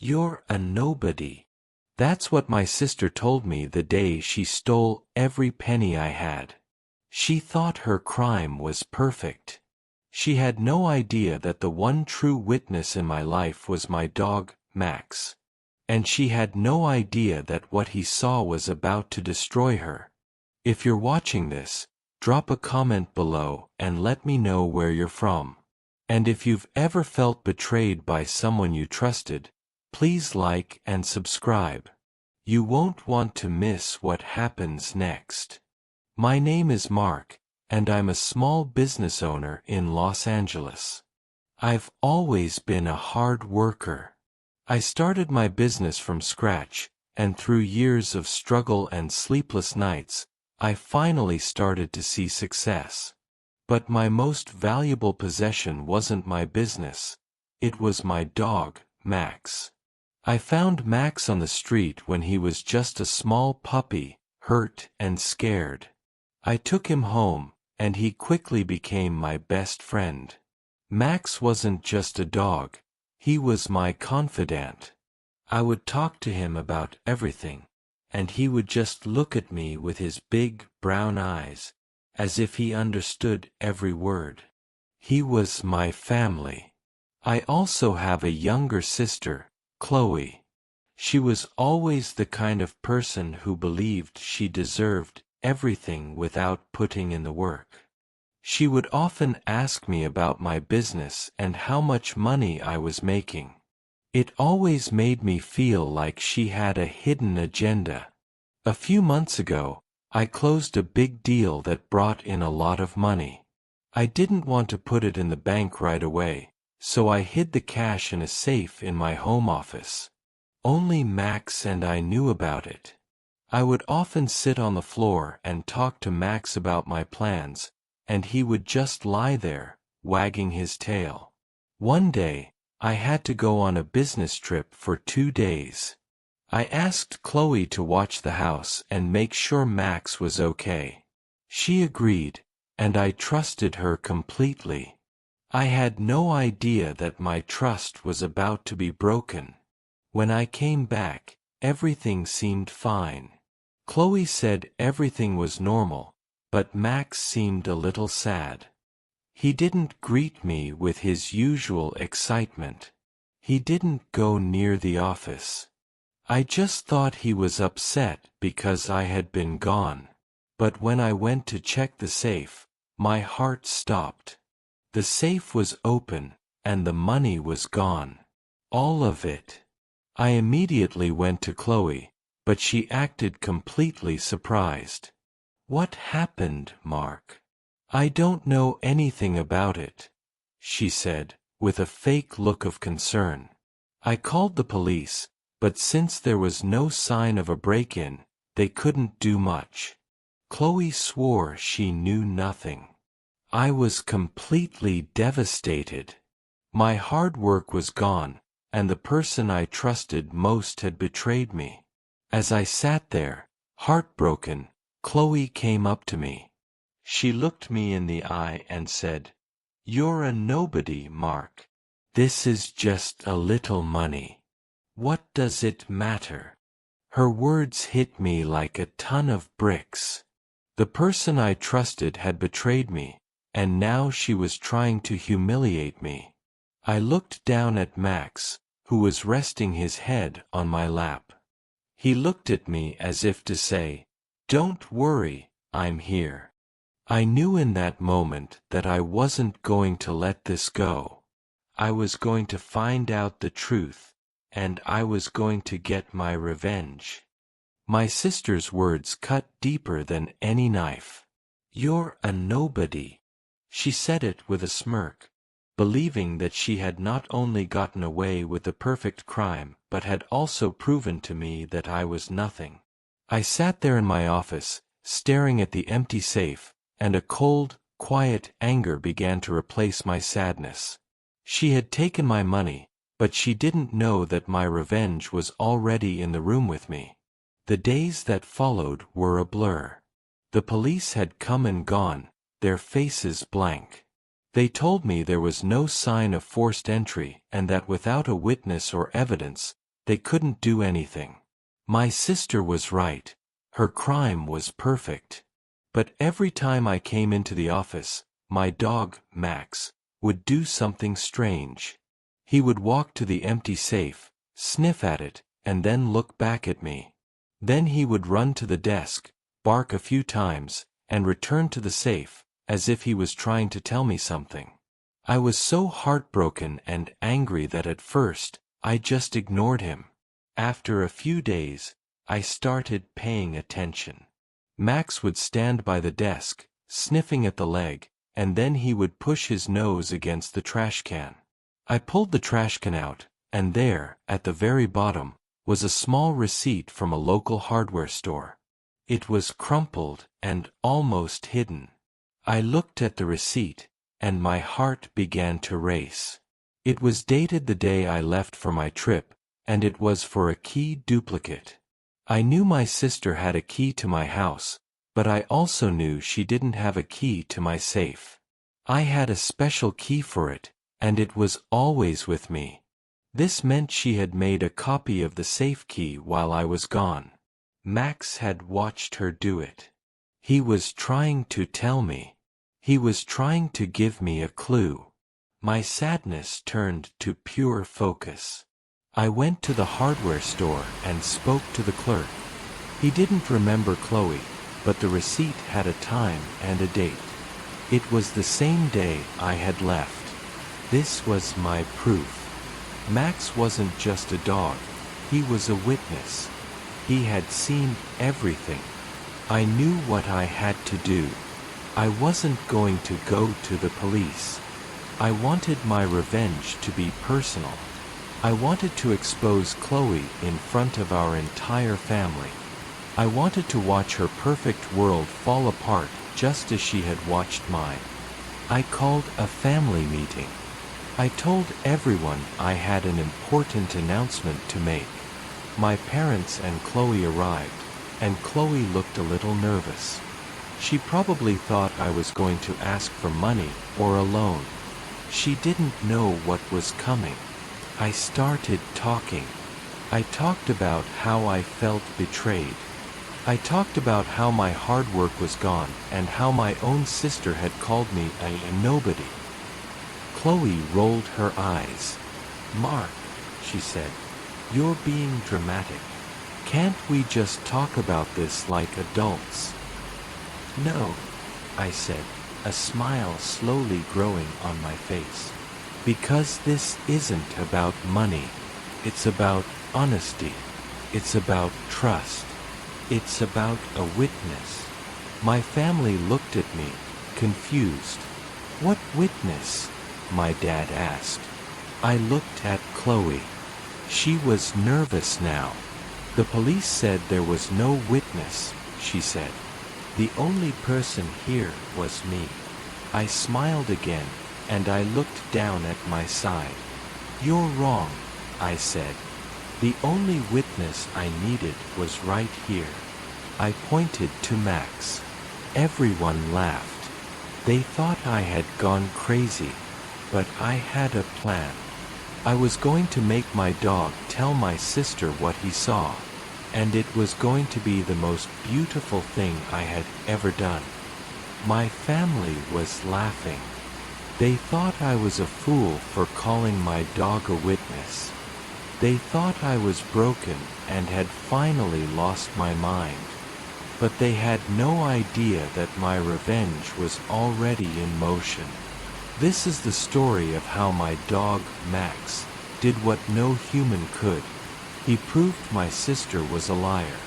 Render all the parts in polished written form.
You're a nobody. That's what my sister told me the day she stole every penny I had. She thought her crime was perfect. She had no idea that the one true witness in my life was my dog, Max. And she had no idea that what he saw was about to destroy her. If you're watching this, drop a comment below and let me know where you're from. And if you've ever felt betrayed by someone you trusted, please like and subscribe. You won't want to miss what happens next. My name is Mark, and I'm a small business owner in Los Angeles. I've always been a hard worker. I started my business from scratch, and through years of struggle and sleepless nights, I finally started to see success. But my most valuable possession wasn't my business. It was my dog, Max. I found Max on the street when he was just a small puppy, hurt and scared. I took him home, and he quickly became my best friend. Max wasn't just a dog, he was my confidant. I would talk to him about everything, and he would just look at me with his big, brown eyes, as if he understood every word. He was my family. I also have a younger sister, Chloe. She was always the kind of person who believed she deserved everything without putting in the work. She would often ask me about my business and how much money I was making. It always made me feel like she had a hidden agenda. A few months ago, I closed a big deal that brought in a lot of money. I didn't want to put it in the bank right away, so I hid the cash in a safe in my home office. Only Max and I knew about it. I would often sit on the floor and talk to Max about my plans, and he would just lie there, wagging his tail. One day, I had to go on a business trip for 2 days. I asked Chloe to watch the house and make sure Max was okay. She agreed, and I trusted her completely. I had no idea that my trust was about to be broken. When I came back, everything seemed fine. Chloe said everything was normal, but Max seemed a little sad. He didn't greet me with his usual excitement. He didn't go near the office. I just thought he was upset because I had been gone. But when I went to check the safe, my heart stopped. The safe was open, and the money was gone. All of it. I immediately went to Chloe, but she acted completely surprised. "What happened, Mark?" "I don't know anything about it," she said, with a fake look of concern. I called the police, but since there was no sign of a break-in, they couldn't do much. Chloe swore she knew nothing. I was completely devastated. My hard work was gone, and the person I trusted most had betrayed me. As I sat there, heartbroken, Chloe came up to me. She looked me in the eye and said, "You're a nobody, Mark. This is just a little money. What does it matter?" Her words hit me like a ton of bricks. The person I trusted had betrayed me, and now she was trying to humiliate me. I looked down at Max, who was resting his head on my lap. He looked at me as if to say, "Don't worry, I'm here." I knew in that moment that I wasn't going to let this go. I was going to find out the truth, and I was going to get my revenge. My sister's words cut deeper than any knife. "You're a nobody." She said it with a smirk, believing that she had not only gotten away with the perfect crime but had also proven to me that I was nothing. I sat there in my office, staring at the empty safe, and a cold, quiet anger began to replace my sadness. She had taken my money, but she didn't know that my revenge was already in the room with me. The days that followed were a blur. The police had come and gone, their faces blank. They told me there was no sign of forced entry and that without a witness or evidence, They couldn't do anything. My sister was right. Her crime was perfect. But every time I came into the office, my dog, Max, would do something strange. He would walk to the empty safe, sniff at it, and then look back at me. Then he would run to the desk, bark a few times, and return to the safe, as if he was trying to tell me something. I was so heartbroken and angry that at first, I just ignored him. After a few days, I started paying attention. Max would stand by the desk, sniffing at the leg, and then he would push his nose against the trash can. I pulled the trash can out, and there, at the very bottom, was a small receipt from a local hardware store. It was crumpled and almost hidden. I looked at the receipt, and my heart began to race. It was dated the day I left for my trip, and it was for a key duplicate. I knew my sister had a key to my house, but I also knew she didn't have a key to my safe. I had a special key for it, and it was always with me. This meant she had made a copy of the safe key while I was gone. Max had watched her do it. He was trying to tell me. He was trying to give me a clue. My sadness turned to pure focus. I went to the hardware store and spoke to the clerk. He didn't remember Chloe, but the receipt had a time and a date. It was the same day I had left. This was my proof. Max wasn't just a dog, he was a witness. He had seen everything. I knew what I had to do. I wasn't going to go to the police. I wanted my revenge to be personal. I wanted to expose Chloe in front of our entire family. I wanted to watch her perfect world fall apart just as she had watched mine. I called a family meeting. I told everyone I had an important announcement to make. My parents and Chloe arrived, and Chloe looked a little nervous. She probably thought I was going to ask for money or a loan. She didn't know what was coming. I started talking. I talked about how I felt betrayed. I talked about how my hard work was gone and how my own sister had called me a nobody. Chloe rolled her eyes. "Mark," she said, "you're being dramatic. Can't we just talk about this like adults?" "No," I said, a smile slowly growing on my face. "Because this isn't about money. It's about honesty. It's about trust. It's about a witness." My family looked at me, confused. "What witness?" my dad asked. I looked at Chloe. She was nervous now. "The police said there was no witness," she said. "The only person here was me." I smiled again, and I looked down at my side. "You're wrong," I said. "The only witness I needed was right here." I pointed to Max. Everyone laughed. They thought I had gone crazy, but I had a plan. I was going to make my dog tell my sister what he saw, and it was going to be the most beautiful thing I had ever done. My family was laughing. They thought I was a fool for calling my dog a witness. They thought I was broken and had finally lost my mind. But they had no idea that my revenge was already in motion. This is the story of how my dog, Max, did what no human could. He proved my sister was a liar.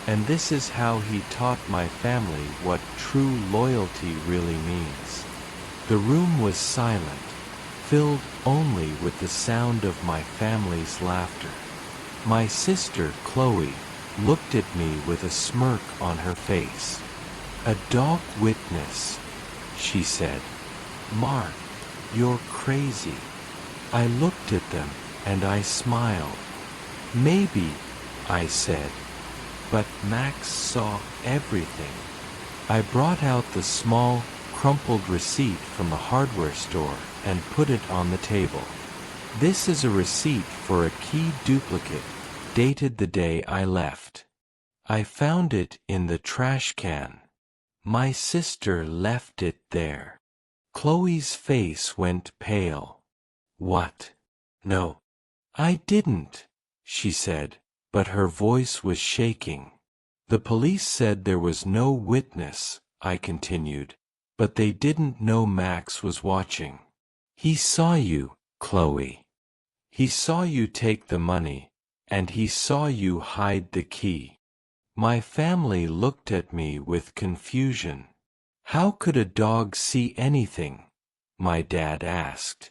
And this is how he taught my family what true loyalty really means. The room was silent, filled only with the sound of my family's laughter. My sister, Chloe, looked at me with a smirk on her face. "A dog witness," she said. "Mark, you're crazy." I looked at them, and I smiled. "Maybe," I said. But Max saw everything. I brought out the small, crumpled receipt from the hardware store and put it on the table. This is a receipt for a key duplicate, dated the day I left. I found it in the trash can. My sister left it there. Chloe's face went pale. What? No. I didn't, she said, but her voice was shaking. The police said there was no witness, I continued, but they didn't know Max was watching. He saw you, Chloe. He saw you take the money, and he saw you hide the key. My family looked at me with confusion. How could a dog see anything? My dad asked.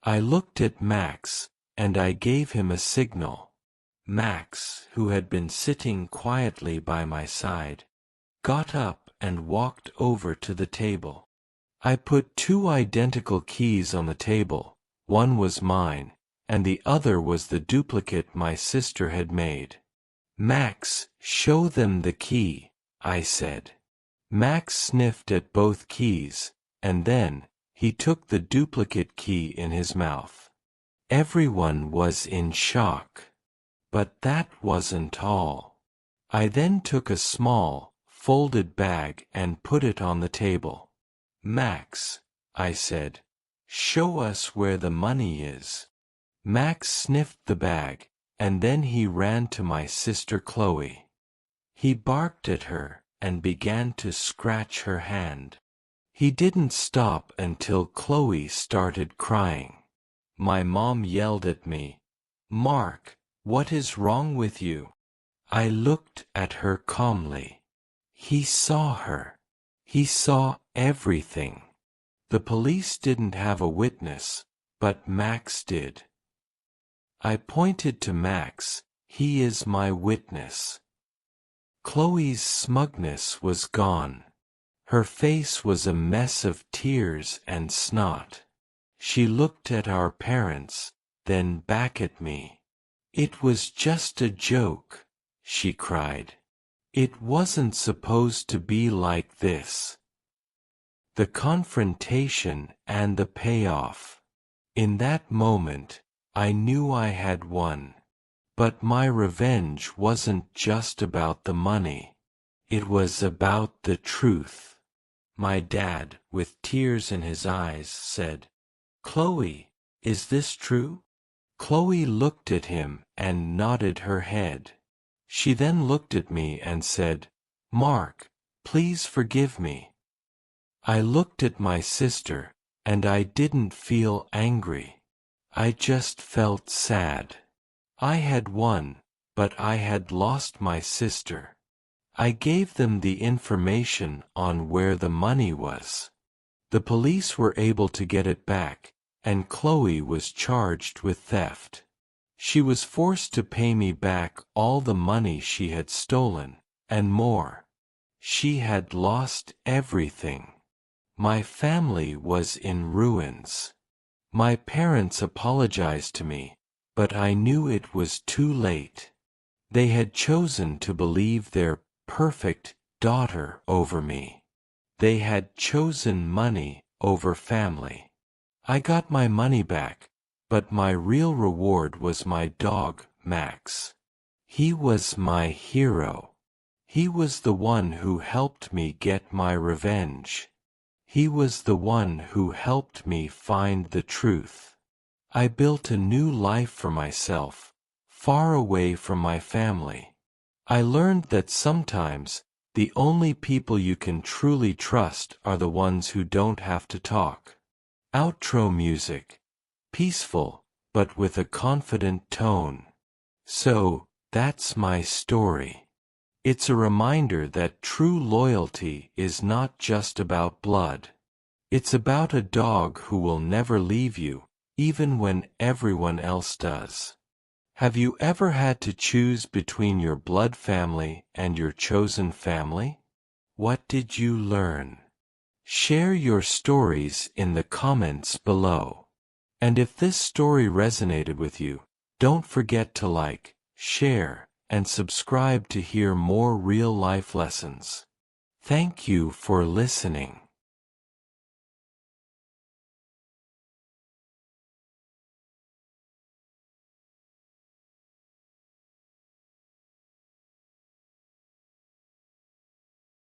I looked at Max, and I gave him a signal. Max, who had been sitting quietly by my side, got up and walked over to the table. I put 2 identical keys on the table. One was mine, and the other was the duplicate my sister had made. Max, show them the key, I said. Max sniffed at both keys, and then he took the duplicate key in his mouth. Everyone was in shock. But that wasn't all. I then took a small, folded bag and put it on the table. Max, I said, show us where the money is. Max sniffed the bag, and then he ran to my sister Chloe. He barked at her and began to scratch her hand. He didn't stop until Chloe started crying. My mom yelled at me, "Mark, what is wrong with you?" I looked at her calmly. He saw her. He saw everything. The police didn't have a witness, but Max did. I pointed to Max. He is my witness. Chloe's smugness was gone. Her face was a mess of tears and snot. She looked at our parents, then back at me. "It was just a joke," she cried. "It wasn't supposed to be like this." The confrontation and the payoff. In that moment, I knew I had won. But my revenge wasn't just about the money. It was about the truth. My dad, with tears in his eyes, said, "Chloe, is this true?" Chloe looked at him and nodded her head. She then looked at me and said, "Mark, please forgive me." I looked at my sister, and I didn't feel angry. I just felt sad. I had won, but I had lost my sister. I gave them the information on where the money was. The police were able to get it back, and Chloe was charged with theft. She was forced to pay me back all the money she had stolen, and more. She had lost everything. My family was in ruins. My parents apologized to me, but I knew it was too late. They had chosen to believe their perfect daughter over me. They had chosen money over family. I got my money back, but my real reward was my dog, Max. He was my hero. He was the one who helped me get my revenge. He was the one who helped me find the truth. I built a new life for myself, far away from my family. I learned that sometimes, the only people you can truly trust are the ones who don't have to talk. Outro music. Peaceful, but with a confident tone. So, that's my story. It's a reminder that true loyalty is not just about blood. It's about a dog who will never leave you, even when everyone else does. Have you ever had to choose between your blood family and your chosen family? What did you learn? Share your stories in the comments below. And if this story resonated with you, don't forget to like, share, and subscribe to hear more real-life lessons. Thank you for listening.